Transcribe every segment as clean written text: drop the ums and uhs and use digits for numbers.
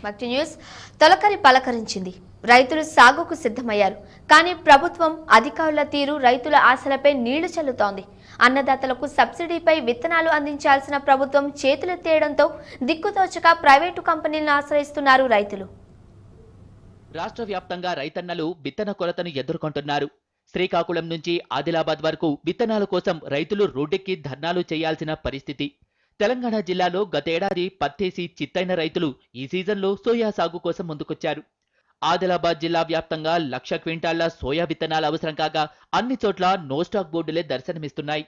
భక్తి న్యూస్ తొలకరి పలకరించింది. రైతులు సాగుకు సిద్ధమయ్యారు. కానీ ప్రభుత్వం అధికారుల తీరు రైతుల ఆశలపై నీళ్లు చల్లుతోంది. అన్నదాతలకు సబ్సిడీపై విత్తనాలు అందించాల్సిన ప్రభుత్వం చేతులెత్తేయడంతో దిక్కుతోచక ప్రైవేటు కంపెనీలను ఆశ్రయిస్తున్నారు రైతులు. రాష్ట్ర వ్యాప్తంగా రైతన్నలు విత్తన కొరతను ఎదుర్కొంటున్నారు. శ్రీకాకుళం నుంచి ఆదిలాబాద్ వరకు విత్తనాల కోసం రైతులు రోడ్డెక్కి ధర్నాలు చేయాల్సిన పరిస్థితి. తెలంగాణ జిల్లాలో గతేడాది పత్తేసి చిత్తైన రైతులు ఈ సీజన్లో సోయా సాగు కోసం ముందుకొచ్చారు. ఆదిలాబాద్ జిల్లా వ్యాప్తంగా 1,00,000 క్వింటాళ్ల సోయా విత్తనాలు అవసరం కాగా అన్ని చోట్ల నో స్టాక్ బోర్డులే దర్శనమిస్తున్నాయి.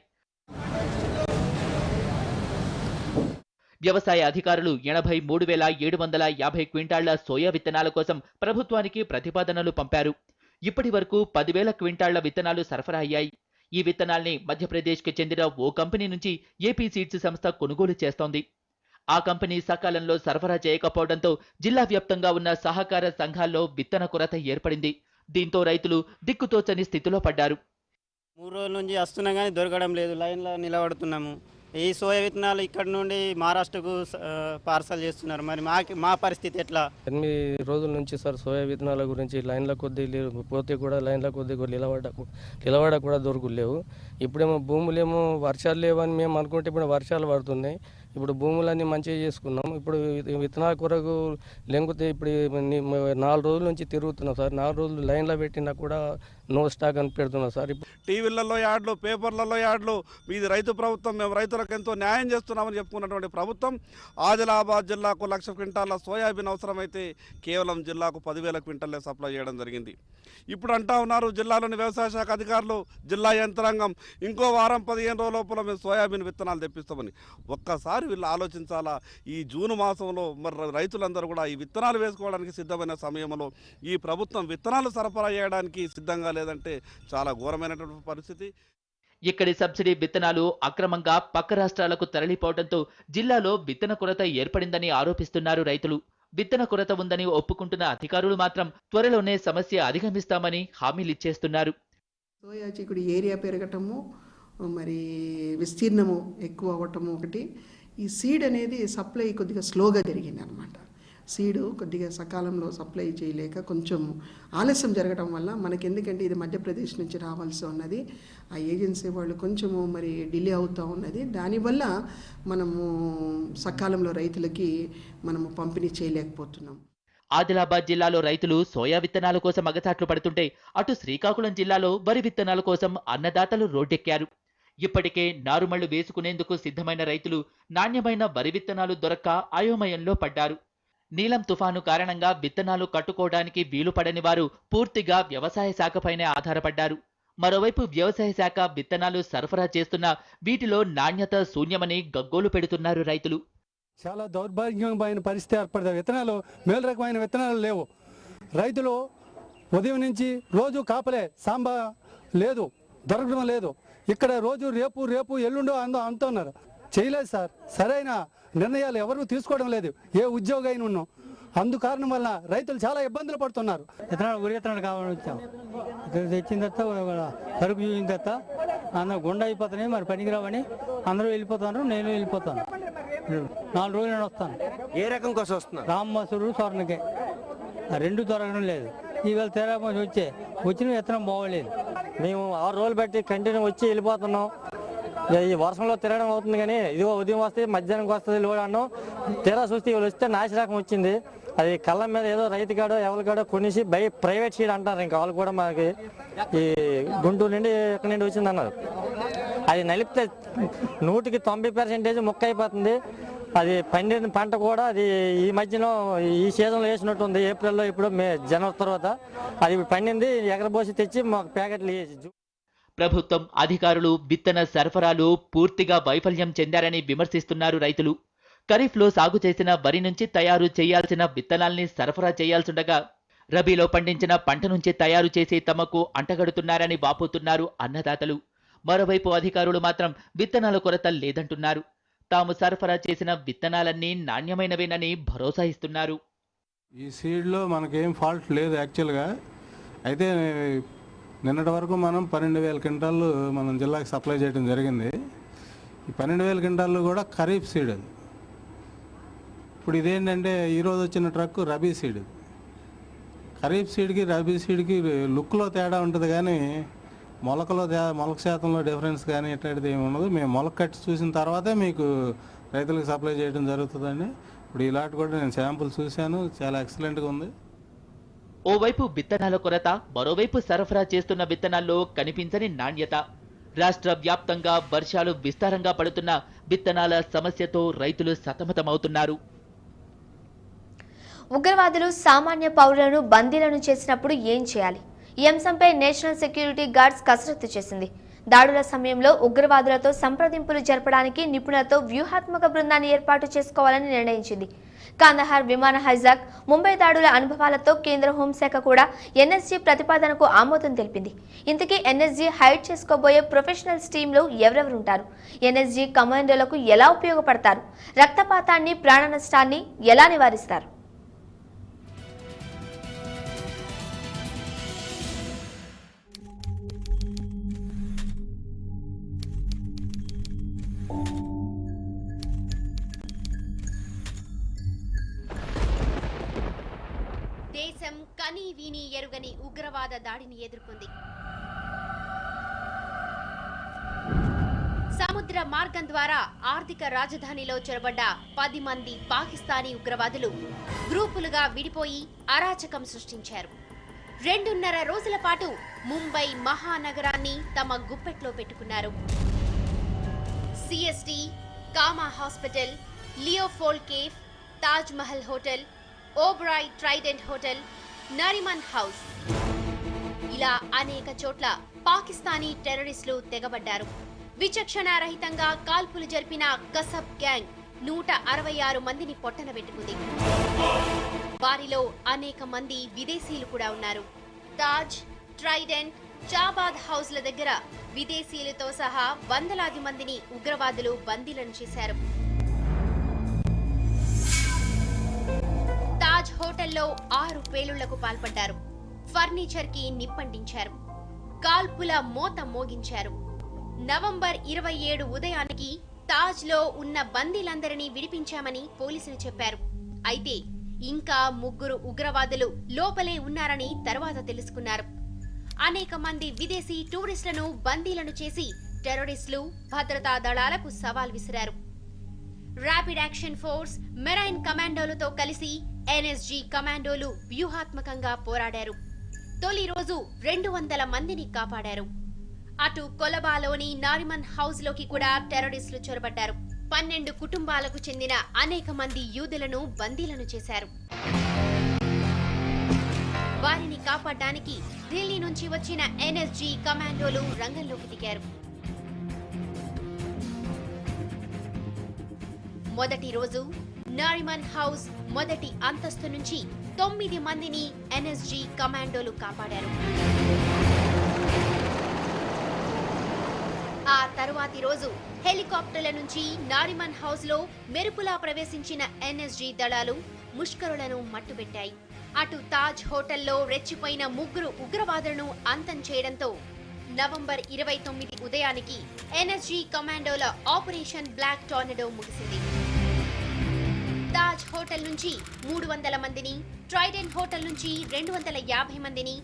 వ్యవసాయ అధికారులు 83,750 క్వింటాళ్ల సోయా విత్తనాల కోసం ప్రభుత్వానికి ప్రతిపాదనలు పంపారు. ఇప్పటి వరకు 10,000 క్వింటాళ్ల విత్తనాలు సరఫరా అయ్యాయి. ఈ విత్తనాల్ని మధ్యప్రదేశ్కి చెందిన ఓ కంపెనీ నుంచి ఏపీ సీడ్స్ సంస్థ కొనుగోలు చేస్తోంది. ఆ కంపెనీ సకాలంలో సరఫరా చేయకపోవడంతో జిల్లా వ్యాప్తంగా ఉన్న సహకార సంఘాల్లో విత్తన కొరత ఏర్పడింది. దీంతో రైతులు దిక్కుతోచని స్థితిలో పడ్డారు. 3 రోజుల నుంచి వస్తున్నా కానీ దొరకడం లేదు. లైన్లో నిలబడుతున్నాము. ఈ సోయా విత్తనాలు ఇక్కడ నుండి మహారాష్ట్రకు పార్సల్ చేస్తున్నారు. మరి మా పరిస్థితి ఎట్లా? 8 రోజుల నుంచి సార్ సోయా విత్తనాల గురించి లైన్ల కొద్దీ పోతే కూడా లైన్ల కొద్దీ నిలబడ కూడా దొరకలేవు. ఇప్పుడేమో భూములేమో వర్షాలు లేవని మేము అనుకుంటే ఇప్పుడు వర్షాలు పడుతున్నాయి. ఇప్పుడు భూములన్నీ మంచిగా చేసుకున్నాం. ఇప్పుడు విత్తనాల కొరకు లేకపోతే ఇప్పుడు 4 రోజుల నుంచి తిరుగుతున్నాం సార్. 4 రోజులు లైన్లో పెట్టినా కూడా నో స్టాక్ అని పెడుతున్నాం సార్. టీవీలలో యాడ్లు, పేపర్లలో యాడ్లు, మీది రైతు ప్రభుత్వం, మేము రైతులకు ఎంతో న్యాయం చేస్తున్నామని చెప్పుకున్నటువంటి ప్రభుత్వం ఆదిలాబాద్ జిల్లాకు 1,00,000 క్వింటాల సోయాబీన్ అవసరమైతే కేవలం జిల్లాకు 10,000 క్వింటాలే సప్లై చేయడం జరిగింది. ఇప్పుడు అంటా ఉన్నారు జిల్లాలోని వ్యవసాయ శాఖ అధికారులు, జిల్లా యంత్రాంగం ఇంకో వారం 15 రోజుల లోపల మేము సోయాబీన్ విత్తనాలు తెప్పిస్తామని. ఒక్కసారి వీళ్ళు ఆలోచించాలా. ఈ జూన్ మాసంలో మరి రైతులందరూ కూడా ఈ విత్తనాలు వేసుకోవడానికి సిద్ధమైన సమయంలో ఈ ప్రభుత్వం విత్తనాలు సరఫరా చేయడానికి సిద్ధంగా లేదంటే చాలా ఘోరమైనటువంటి పరిస్థితి. ఇక్కడి సబ్సిడీ విత్తనాలు అక్రమంగా పక్క రాష్ట్రాలకు తరలిపోవడంతో జిల్లాలో విత్తన కొరత ఏర్పడిందని ఆరోపిస్తున్నారు రైతులు. విత్తన కొరత ఉందని ఒప్పుకుంటున్న అధికారులు మాత్రం త్వరలోనే సమస్య అధిగమిస్తామని హామీలిచ్చేస్తున్నారు. సోయా చిక్కుడు ఏరియా పెరగటము, మరి విస్తీర్ణము ఎక్కువ అవ్వటము ఒకటి. ఈ సీడ్ అనేది సప్లై కొద్దిగా స్లోగా జరిగింది అనమాట. సీడు కొద్దిగా సకాలంలో సప్లై చేయలేక కొంచెం ఆలస్యం జరగడం వల్ల మనకి, ఎందుకంటే ఇది మధ్యప్రదేశ్ నుంచి రావాల్సి ఉన్నది, ఆ ఏజెన్సీ వాళ్ళు కొంచెము మరి డిలే అవుతూ ఉన్నది. దానివల్ల మనము సకాలంలో రైతులకి మనము పంపిణీ చేయలేకపోతున్నాం. ఆదిలాబాద్ జిల్లాలో రైతులు సోయా విత్తనాల కోసం అగచాట్లు పడుతుంటే అటు శ్రీకాకుళం జిల్లాలో వరి విత్తనాల కోసం అన్నదాతలు రోడ్డెక్కారు. ఇప్పటికే నారుమళ్లు వేసుకునేందుకు సిద్ధమైన రైతులు నాణ్యమైన వరి విత్తనాలు దొరక్క అయోమయంలో పడ్డారు. నీలం తుఫాను కారణంగా విత్తనాలు కట్టుకోవడానికి వీలు పడని వారు పూర్తిగా వ్యవసాయ శాఖపైనే ఆధారపడ్డారు. మరోవైపు వ్యవసాయ శాఖ విత్తనాలు సరఫరా చేస్తున్న వీటిలో నాణ్యత శూన్యమని గగ్గోలు పెడుతున్నారు రైతులు. చాలా దౌర్భాగ్యమైన పరిస్థితి ఏర్పడింది. విత్తనాలు మేలు రకమైన విత్తనాలు లేవు. రైతులు ఉదయం నుంచి రోజు కాపలే, సాంబా లేదు, దొరకడం లేదు. ఇక్కడ రోజు రేపు ఎల్లుండో అంటున్నారు. చేయలేదు సార్. సరైన నిర్ణయాలు ఎవరు తీసుకోవడం లేదు, ఏ ఉద్యోగం అయినా ఉన్నాం. అందుకారణం వల్ల రైతులు చాలా ఇబ్బందులు పడుతున్నారు. ఉరి విత్తనాలు కావాలని వచ్చాం. తెచ్చిన తర్వాత సరుకు చూసిన తర్వాత అందరూ గుండె అయిపోతున్నాయి. మరి పనికిరావని అందరూ వెళ్ళిపోతున్నారు. నేను వెళ్ళిపోతాను. 4 రోజులు నేను వస్తాను. ఏ రకం కోసం వస్తున్నా? రామ్మసూరు, స్వర్ణకే రెండు దొరకడం లేదు. ఈవేళ తెరమోసి వచ్చిన విత్తనం బాగోలేదు. మేము 6 రోజులు బట్టి కంటిన్యూ వచ్చి వెళ్ళిపోతున్నాం. ఈ వర్షంలో తిరగడం అవుతుంది. కానీ ఇదిగో ఉదయం వస్తే మధ్యాహ్నంకి వస్తుంది లోడ్ అన్నాం. తెరా చూస్తే ఇవాళ వస్తే నాసి రకం వచ్చింది. అది కళ్ళ మీద ఏదో రైతు కాడో ఎవరికాడో కొనేసి ప్రైవేట్ సీడ్ అంటారు. ఇంకా వాళ్ళు కూడా మనకి ఈ గుంటూరు నుండి ఎక్కడి నుండి వచ్చింది అన్నారు. అది నలిపితే 100% మొక్క అయిపోతుంది. అది పండిన పంట కూడా అది ఈ మధ్యలో ఈ సీజన్లో వేసినట్టుంది. ఏప్రిల్లో ఇప్పుడు జనవరి తర్వాత అది పండింది. ఎగరబోసి తెచ్చి మాకు ప్యాకెట్లు వేసి. ప్రభుత్వం అధికారులు విత్తన సరఫరాలు పూర్తిగా వైఫల్యం చెందారని విమర్శిస్తున్నారు రైతులు. ఖరీఫ్లో సాగు చేసిన వరి నుంచి తయారు చేయాల్సిన విత్తనాల్ని సరఫరా చేయాల్సిండగా రబీలో పండించిన పంట నుంచి తయారు చేసి తమకు అంటగడుతున్నారని వాపోతున్నారు అన్నదాతలు. మరోవైపు అధికారులు మాత్రం విత్తనాల కొరత లేదంటున్నారు. తాము సరఫరా చేసిన విత్తనాలన్నీ నాణ్యమైనవేనని భరోసా ఇస్తున్నారు. ఈ సీడ్లో మనకేం ఫాల్ట్ లేదు యాక్చువల్గా. అయితే నిన్నటి వరకు మనం 12,000 క్వింటాళ్ళు మనం జిల్లాకి సప్లై చేయడం జరిగింది. ఈ 12,000 క్వింటాళ్ళు కూడా ఖరీఫ్ సీడ్. అది ఇప్పుడు ఇదేంటంటే ఈరోజు వచ్చిన ట్రక్ రబీ సీడ్. ఖరీఫ్ సీడ్కి రబీ సీడ్కి లుక్లో తేడా ఉంటుంది, కానీ మొలక శాతంలో డిఫరెన్స్ కానీ ఎట్లాంటిది ఏమి ఉండదు. మేము మొలక కట్టి చూసిన తర్వాతే మీకు రైతులకు సప్లై చేయడం జరుగుతుందండి. ఇప్పుడు ఇలాంటి కూడా నేను శాంపుల్ చూశాను, చాలా ఎక్సలెంట్గా ఉంది. ఓవైపు విత్తనాల కొరత, మరోవైపు సరఫరా చేస్తున్న విత్తనాల్లో కనిపించని నాణ్యత. రాష్ట్ర వ్యాప్తంగా వర్షాలు విస్తారంగా పడుతున్న విత్తనాల సమస్యతో రైతులు సతమతమవుతున్నారు. ఉగ్రవాదులు సామాన్య పౌరులను బందీలను చేసినప్పుడు ఏం చేయాలి? ఈ అంశంపై నేషనల్ సెక్యూరిటీ గార్డ్స్ కసరత్తు చేసింది. దాడుల సమయంలో ఉగ్రవాదులతో సంప్రదింపులు జరపడానికి నిపుణులతో వ్యూహాత్మక బృందాన్ని ఏర్పాటు చేసుకోవాలని నిర్ణయించింది. కాందహార్ విమాన హైజాక్, ముంబై దాడుల అనుభవాలతో కేంద్ర హోంశాఖ కూడా ఎన్ఎస్జీ ప్రతిపాదనకు ఆమోదం తెలిపింది. ఇంతకీ ఎన్ఎస్జీ హైడ్ చేసుకోబోయే ప్రొఫెషనల్స్ టీంలో ఎవరెవరుంటారు? ఎన్ఎస్జీ కమాండోలకు ఎలా ఉపయోగపడతారు? రక్తపాతాన్ని, ప్రాణ నష్టాన్ని ఎలా నివారిస్తారు? దేశం కని విని ఎరుగని ఉగ్రవాద దాడిని ఎదుర్కొంది. సముద్ర మార్గం ద్వారా ఆర్థిక రాజధానిలో చొరబడ్డ 10 మంది పాకిస్తానీ ఉగ్రవాదులు గ్రూపులుగా విడిపోయి అరాచకం సృష్టించారు. 2.5 రోజుల పాటు ముంబై మహానగరాన్ని తమ గుప్పెట్లో పెట్టుకున్నారు. CST, Cama hospital, Leopold cafe, Taj Mahal hotel, Oberoi Trident hotel, Nariman house, ఇలా అనేక చోట్ల పాకిస్తానీ టెర్రరిస్టులు తెగబడ్డారు. విచక్షణారహితంగా కాల్పులు జరిపిన కసబ్ గ్యాంగ్ 166 మందిని పొట్టనబెట్టుకుంది. వారిలో అనేక మంది విదేశీయులు కూడా ఉన్నారు. తాజ్, ట్రైడెంట్, చాబాద్ హౌస్ల దగ్గర విదేశీయులతో సహా వందలాది మందిని ఉగ్రవాదులు బందీలను చేశారు. తాజ్ హోటల్లో 6 పేలుళ్లకు పాల్పడ్డారు. ఫర్నిచర్ కి నిప్పంటించారు. కాల్పుల మోత మోగించారు. నవంబర్ 27 ఉదయానికి తాజ్ లో ఉన్న బందీలందరినీ విడిపించామని పోలీసులు చెప్పారు. అయితే ఇంకా 3 ఉగ్రవాదులు లోపలే ఉన్నారని తర్వాత తెలుసుకున్నారు. అనేక మంది విదేశీ టూరిస్టులను బందీలను చేసి టెర్రరిస్టులు భద్రతా దళాలకు సవాల్ విసిరారు. ర్యాపిడ్ యాక్షన్ ఫోర్స్, మెరైన్ కమాండోలతో కలిసి ఎన్ఎస్జీ కమాండోలు వ్యూహాత్మకంగా పోరాడారు. తొలి రోజు 200 మందిని కాపాడారు. అటు కొలబాలోని నారిమన్ హౌస్ లోకి కూడా టెర్రరిస్టులు చొరబడ్డారు. 12 కుటుంబాలకు చెందిన అనేక మంది యూదులను బందీలను చేశారు. వారిని కాపాడడానికి ఢిల్లీ నుంచి వచ్చిన ఎన్ఎస్జీ కమాండోలు రంగంలోకి దిగారు. మొదటి రోజు నారిమన్ హౌస్ మొదటి అంతస్తు నుంచి 9 మందిని ఎన్ఎస్జీ కమాండోలు కాపాడారు. ఆ తరువాతి రోజు హెలికాప్టర్ల నుంచి నారిమన్ హౌస్ లో మెరుపులా ప్రవేశించిన ఎన్ఎస్జీ దళాలు ముష్కరులను మట్టుబెట్టాయి. అటు తాజ్ హోటల్లో రెచ్చిపోయిన 3 ఉగ్రవాదులను అంతం చేయడంతో నవంబర్ 29 ఉదయానికి ఎన్ఎస్జీ కమాండోల ఆపరేషన్ బ్లాక్ టార్నడో ముగిసింది. తాజ్ హోటల్ నుంచి 300 మందిని, ట్రైడెంట్ హోటల్ నుంచి 250 మందిని,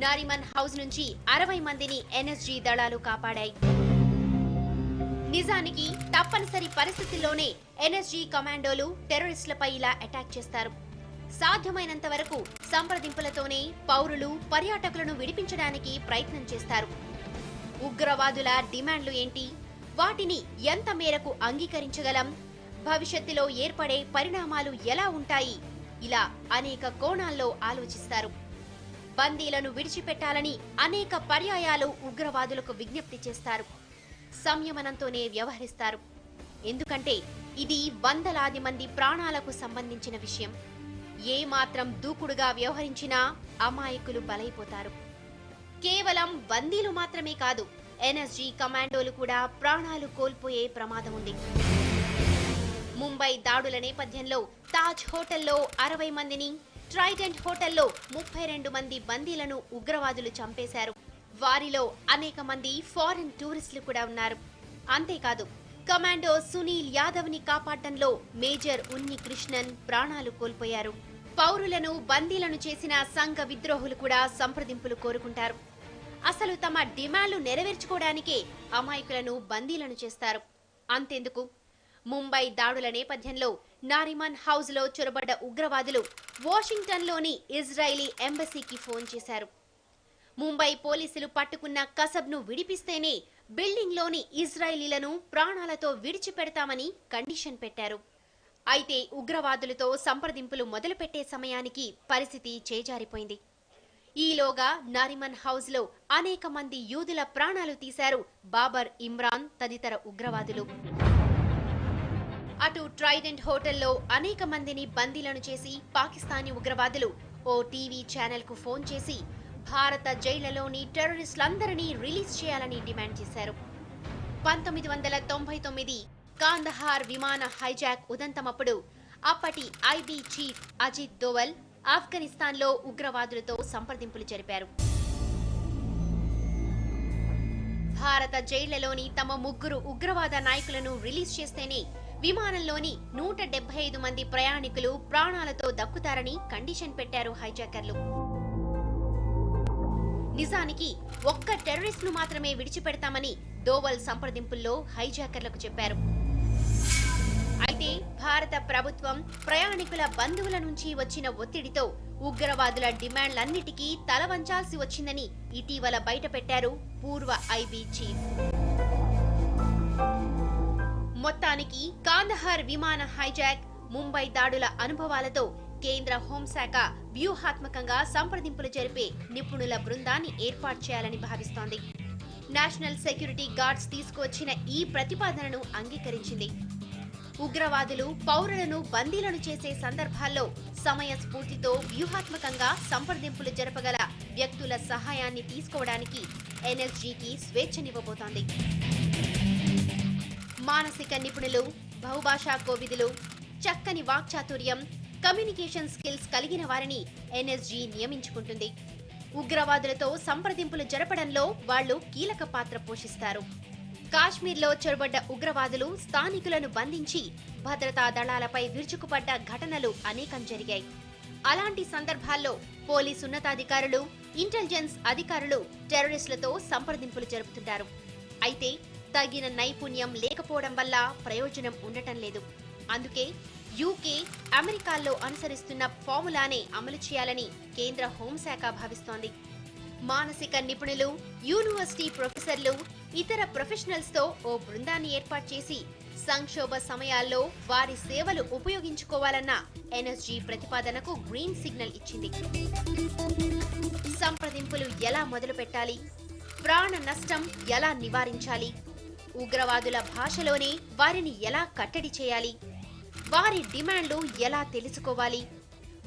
నారిమన్ హౌస్ నుంచి 60 మందిని ఎన్ఎస్జీ దళాలు కాపాడాయి. నిజానికి తప్పనిసరి పరిస్థితుల్లోనే ఎన్ఎస్జీ కమాండోలు టెర్రరిస్టులపై ఇలా అటాక్ చేస్తారు. సాధ్యమైనంత వరకు సంప్రదింపులతోనే పౌరులు, పర్యాటకులను విడిపించడానికి ప్రయత్నం చేస్తారు. ఉగ్రవాదుల డిమాండ్లు ఏంటి? వాటిని ఎంత మేరకు అంగీకరించగలం? భవిష్యత్తులో ఏర్పడే పరిణామాలు ఎలా ఉంటాయి? ఇలా అనేక కోణాల్లో ఆలోచిస్తారు. బందీలను విడిచిపెట్టాలని అనేక పర్యాయాలు ఉగ్రవాదులకు విజ్ఞప్తి చేస్తారు. సంయమనంతోనే వ్యవహరిస్తారు. ఎందుకంటే ఇది వందలాది మంది ప్రాణాలకు సంబంధించిన విషయం. ఏ మాత్రం దూకుడుగా వ్యవహరించినా అమాయకులు బలైపోతారు. కేవలం బందీలు మాత్రమే కాదు, ఎన్ఎస్జీ కమాండోలు కూడా ప్రాణాలు కోల్పోయే ప్రమాదం ఉంది. ముంబై దాడుల నేపథ్యంలో తాజ్ హోటల్లో 60 మందిని, ట్రైడెంట్ హోటల్లో 32 మంది బందీలను ఉగ్రవాదులు చంపేశారు. వారిలో అనేక మంది ఫారిన్ టూరిస్టులు కూడా ఉన్నారు. అంతేకాదు, కమాండో సునీల్ యాదవ్ ని కాపాడడంలో మేజర్ ఉన్ని కృష్ణన్ ప్రాణాలు కోల్పోయారు. పౌరులను బందీలను చేసిన సంఘ విద్రోహులు కూడా సంప్రదింపులు కోరుకుంటారు. అసలు తమ డిమాండ్లు నెరవేర్చుకోవడానికే అమాయకులను బందీలను చేస్తారు. అంతెందుకు, ముంబై దాడుల నేపథ్యంలో నారిమన్ హౌస్ లో చొరబడ్డ ఉగ్రవాదులు వాషింగ్టన్లోని ఇజ్రాయిలీ ఎంబసీకి ఫోన్ చేశారు. ముంబై పోలీసులు పట్టుకున్న కసబ్ను విడిపిస్తేనే బిల్డింగ్లోని ఇజ్రాయిలీలను ప్రాణాలతో విడిచిపెడతామని కండిషన్ పెట్టారు. అయితే ఉగ్రవాదులతో సంప్రదింపులు మొదలుపెట్టే సమయానికి పరిస్థితి చేజారిపోయింది. ఈలోగా నారిమన్ హౌస్ లో అనేక మంది యూదుల ప్రాణాలు తీశారు బాబర్ ఇమ్రాన్ తదితర ఉగ్రవాదులు. అటు ట్రైడెంట్ హోటల్లో అనేక మందిని బందీలను చేసి పాకిస్తానీ ఉగ్రవాదులు ఓ టీవీ ఛానల్ కు ఫోన్ చేసి భారత జైళ్లలోని టెర్రరిస్టులందరినీ రిలీజ్ చేయాలని డిమాండ్ చేశారు. 1999 కాందహార్ విమాన హైజాక్ ఉదంతమప్పుడు అప్పటి ఐబీ చీఫ్ అజిత్ దోవల్ ఆఫ్ఘనిస్తాన్లో ఉగ్రవాదులతో సంప్రదింపులు జరిపారు. భారత జైళ్లలోని తమ 3 ఉగ్రవాద నాయకులను రిలీజ్ చేస్తేనే విమానంలోని 175 మంది ప్రయాణికులు ప్రాణాలతో దక్కుతారని కండిషన్ పెట్టారు హైజాకర్లు. నిజానికి ఒక్క టెర్రరిస్ట్ ను మాత్రమే విడిచిపెడతామని దోవల్ సంప్రదింపుల్లో హైజాకర్లకు చెప్పారు. అయితే భారత ప్రభుత్వం ప్రయాణికుల బంధువుల నుంచి వచ్చిన ఒత్తిడితో ఉగ్రవాదుల డిమాండ్లన్నిటికీ తలవంచాల్సి వచ్చిందని ఇటీవల బయటపెట్టారు పూర్వ ఐబీ చీఫ్. మొత్తానికి కాందహార్ విమాన హైజాక్, ముంబై దాడుల అనుభవాలతో కేంద్ర హోంశాఖ వ్యూహాత్మకంగా సంప్రదింపులు జరిపే నిపుణుల బృందాన్ని ఏర్పాటు చేయాలని భావిస్తోంది. నేషనల్ సెక్యూరిటీ గార్డ్స్ తీసుకువచ్చిన ఈ ప్రతిపాదనను అంగీకరించింది. ఉగ్రవాదులు పౌరులను బందీలను చేసే సందర్భాల్లో సమయస్ఫూర్తితో వ్యూహాత్మకంగా సంప్రదింపులు జరపగల వ్యక్తుల సహాయాన్ని తీసుకోవడానికి ఎన్ఎస్జీకి స్వేచ్ఛనివ్వబోతోంది. మానసిక నిపుణులు, బహుభాషా కోవిదులు, చక్కని వాక్చాతుర్యం, కమ్యూనికేషన్ స్కిల్స్ కలిగిన వారిని ఎన్ఎస్జీ నియమించుకుంటుంది. ఉగ్రవాదులతో సంప్రదింపులు జరపడంలో వాళ్లు కీలక పాత్ర పోషిస్తారు. కాశ్మీర్లో చొరబడ్డ ఉగ్రవాదులు స్థానికులను బంధించి భద్రతా దళాలపై విరుచుకుపడ్డ ఘటనలు అనేకం జరిగాయి. అలాంటి సందర్భాల్లో పోలీసు ఉన్నతాధికారులు, ఇంటెలిజెన్స్ అధికారులు టెర్రరిస్టులతో సంప్రదింపులు జరుపుతుంటారు. అయితే తగిన నైపుణ్యం లేకపోవడం వల్ల ప్రయోజనం ఉండటం లేదు. అందుకే యూకే, అమెరికాల్లో అనుసరిస్తున్న ఫార్ములానే అమలు చేయాలని కేంద్ర హోంశాఖ భావిస్తోంది. మానసిక నిపుణులు, యూనివర్సిటీ ప్రొఫెసర్లు, ఇతర ప్రొఫెషనల్స్ తో ఓ బృందాన్ని ఏర్పాటు చేసి సంక్షోభ సమయాల్లో వారి సేవలు ఉపయోగించుకోవాలన్న ఎన్ఎస్జీ ప్రతిపాదనకు గ్రీన్ సిగ్నల్ ఇచ్చింది. సంప్రదింపులు ఎలా మొదలు పెట్టాలి, ప్రాణ నష్టం ఎలా నివారించాలి, ఉగ్రవాదుల భాషలోనే వారిని ఎలా కట్టడి చేయాలి, వారి డిమాండ్లు ఎలా తెలుసుకోవాలి,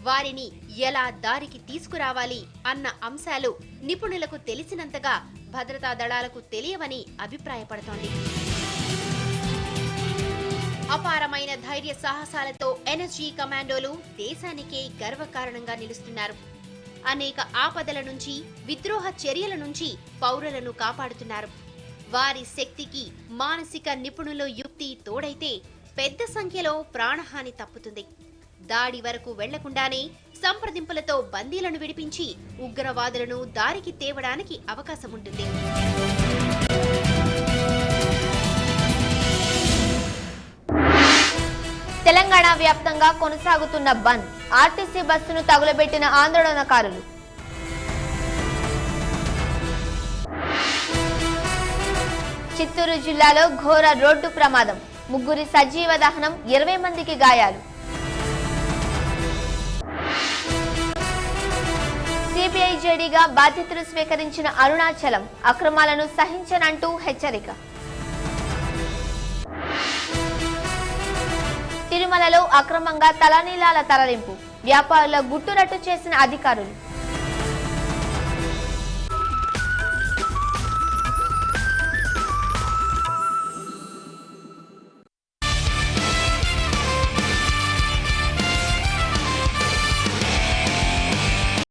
వారిని ఎలా దారికి తీసుకురావాలి అన్న అంశాలు నిపుణులకు తెలిసినంతగా భద్రతా దళాలకు తెలియవని అభిప్రాయపడుతోంది. అపారమైన ధైర్య సాహసాలతో ఎన్ఎస్జీ కమాండోలు దేశానికే గర్వకారణంగా నిలుస్తున్నారు. అనేక ఆపదల నుంచి, విద్రోహ చర్యల నుంచి పౌరులను కాపాడుతున్నారు. వారి శక్తికి మానసిక నిపుణుల యుక్తి తోడైతే పెద్ద సంఖ్యలో ప్రాణహాని తప్పుతుంది. దాడి వరకు వెళ్లకుండానే సంప్రదింపులతో బందీలను విడిపించి ఉగ్రవాదులను దారికి తేవడానికి అవకాశం ఉంటుంది. తెలంగాణ వ్యాప్తంగా కొనసాగుతున్న బంద్, ఆర్టీసీ బస్సును తగులబెట్టిన ఆందోళనకారులు. చిత్తూరు జిల్లాలో ఘోర రోడ్డు ప్రమాదం, 3 సజీవ దహనం, 20 మందికి గాయాలు. సిబిఐ జేడీగా బాధ్యతలు స్వీకరించిన అరుణాచలం, అక్రమాలను సహించనంటూ హెచ్చరిక. తిరుమలలో అక్రమంగా తలనీలాల తరలింపు, వ్యాపారుల గుట్టురట్టు చేసిన అధికారులు.